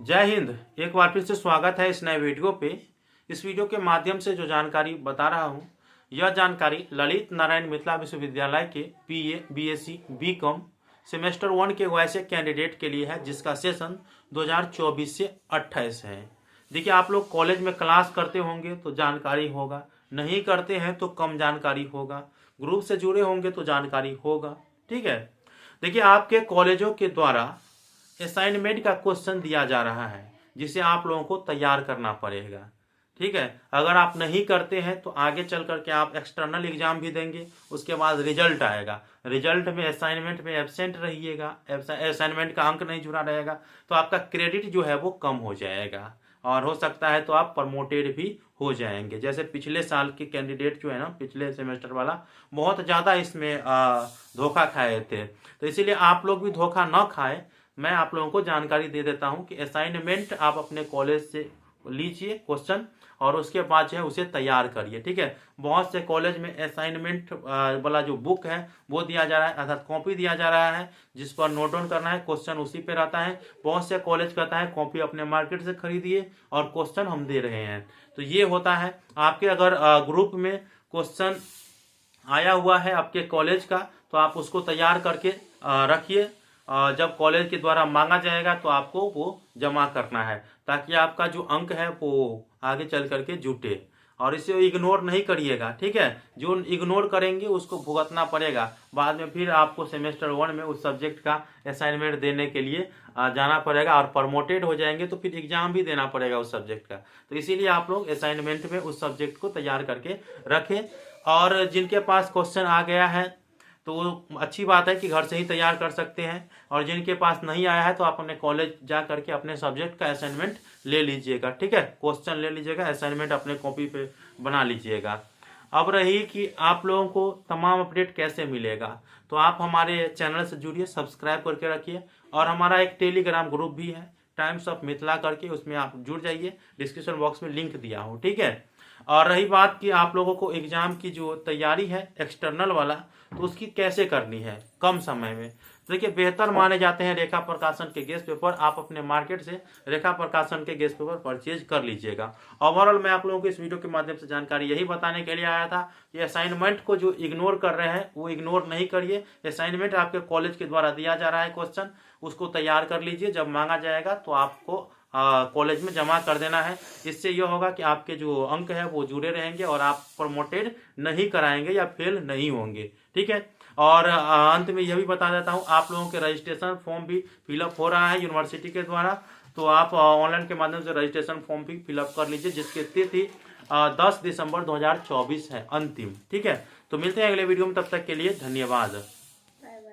जय हिंद। एक बार फिर से स्वागत है इस नए वीडियो पे। इस वीडियो के माध्यम से जो जानकारी बता रहा हूँ, यह जानकारी ललित नारायण मिथिला विश्वविद्यालय के बीए, बीएससी, बीकॉम सेमेस्टर 1 के वैसे कैंडिडेट के लिए है जिसका सेशन 2024 से 28 है। देखिए, आप लोग कॉलेज में क्लास करते होंगे तो जानकारी होगा, नहीं करते हैं तो कम जानकारी होगा, ग्रुप से जुड़े होंगे तो जानकारी होगा। ठीक है। देखिए, आपके कॉलेजों के द्वारा असाइनमेंट का क्वेश्चन दिया जा रहा है जिसे आप लोगों को तैयार करना पड़ेगा। ठीक है। अगर आप नहीं करते हैं तो आगे चल करके आप एक्सटर्नल एग्जाम भी देंगे, उसके बाद रिजल्ट आएगा। रिजल्ट में असाइनमेंट में एब्सेंट रहिएगा, असाइनमेंट का अंक नहीं जुड़ा रहेगा तो आपका क्रेडिट जो है वो कम हो जाएगा और हो सकता है तो आप प्रमोटेड भी हो जाएंगे। जैसे पिछले साल के कैंडिडेट जो है ना, पिछले सेमेस्टर वाला बहुत ज़्यादा इसमें धोखा खाए थे, तो इसीलिए आप लोग भी धोखा न खाए। मैं आप लोगों को जानकारी दे देता हूं कि असाइनमेंट आप अपने कॉलेज से लीजिए क्वेश्चन और उसके बाद जो है उसे तैयार करिए। ठीक है। बहुत से कॉलेज में असाइनमेंट वाला जो बुक है वो दिया जा रहा है, अर्थात कॉपी दिया जा रहा है जिस पर नोट डाउन करना है, क्वेश्चन उसी पे रहता है। बहुत से कॉलेज कहता है कॉपी अपने मार्केट से खरीदिए और क्वेश्चन हम दे रहे हैं। तो ये होता है। आपके अगर ग्रुप में क्वेश्चन आया हुआ है आपके कॉलेज का तो आप उसको तैयार करके रखिए। जब कॉलेज के द्वारा मांगा जाएगा तो आपको वो जमा करना है ताकि आपका जो अंक है वो आगे चल करके जुटे, और इसे इग्नोर नहीं करिएगा। ठीक है। जो इग्नोर करेंगे उसको भुगतना पड़ेगा। बाद में फिर आपको सेमेस्टर 1 में उस सब्जेक्ट का असाइनमेंट देने के लिए जाना पड़ेगा और प्रमोटेड हो जाएंगे तो फिर एग्जाम भी देना पड़ेगा उस सब्जेक्ट का। तो इसीलिए आप लोग असाइनमेंट में उस सब्जेक्ट को तैयार करके रखें। और जिनके पास क्वेश्चन आ गया है तो अच्छी बात है कि घर से ही तैयार कर सकते हैं, और जिनके पास नहीं आया है तो आप अपने कॉलेज जा करके अपने सब्जेक्ट का असाइनमेंट ले लीजिएगा। ठीक है। क्वेश्चन ले लीजिएगा, असाइनमेंट अपने कॉपी पे बना लीजिएगा। अब रही कि आप लोगों को तमाम अपडेट कैसे मिलेगा, तो आप हमारे चैनल से जुड़िए, सब्सक्राइब करके रखिए, और हमारा एक टेलीग्राम ग्रुप भी है टाइम्स ऑफ मिथिला करके, उसमें आप जुड़ जाइए। डिस्क्रिप्शन बॉक्स में लिंक दिया हो। ठीक है। और रही बात कि आप लोगों को एग्जाम की जो तैयारी है एक्सटर्नल वाला, तो उसकी कैसे करनी है कम समय में, तो देखिए, बेहतर माने जाते हैं रेखा प्रकाशन के गेस्ट पेपर। आप अपने मार्केट से रेखा प्रकाशन के गेस्ट पेपर परचेज कर लीजिएगा। ओवरऑल मैं आप लोगों को इस वीडियो के माध्यम से जानकारी यही बताने के लिए आया था कि असाइनमेंट को जो इग्नोर कर रहे हैं वो इग्नोर नहीं करिए। असाइनमेंट आपके कॉलेज के द्वारा दिया जा रहा है क्वेश्चन, उसको तैयार कर लीजिए। जब मांगा जाएगा तो आपको कॉलेज में जमा कर देना है। इससे यह होगा कि आपके जो अंक है वो जुड़े रहेंगे और आप प्रमोटेड नहीं कराएंगे या फेल नहीं होंगे। ठीक है। और अंत में यह भी बता देता हूँ, आप लोगों के रजिस्ट्रेशन फॉर्म भी फिलअप हो रहा है यूनिवर्सिटी के द्वारा, तो आप ऑनलाइन के माध्यम से रजिस्ट्रेशन फॉर्म भी फिलअप कर लीजिए, जिसकी तिथि 10 दिसंबर 2024 है अंतिम। ठीक है। तो मिलते हैं अगले वीडियो में, तब तक के लिए धन्यवाद।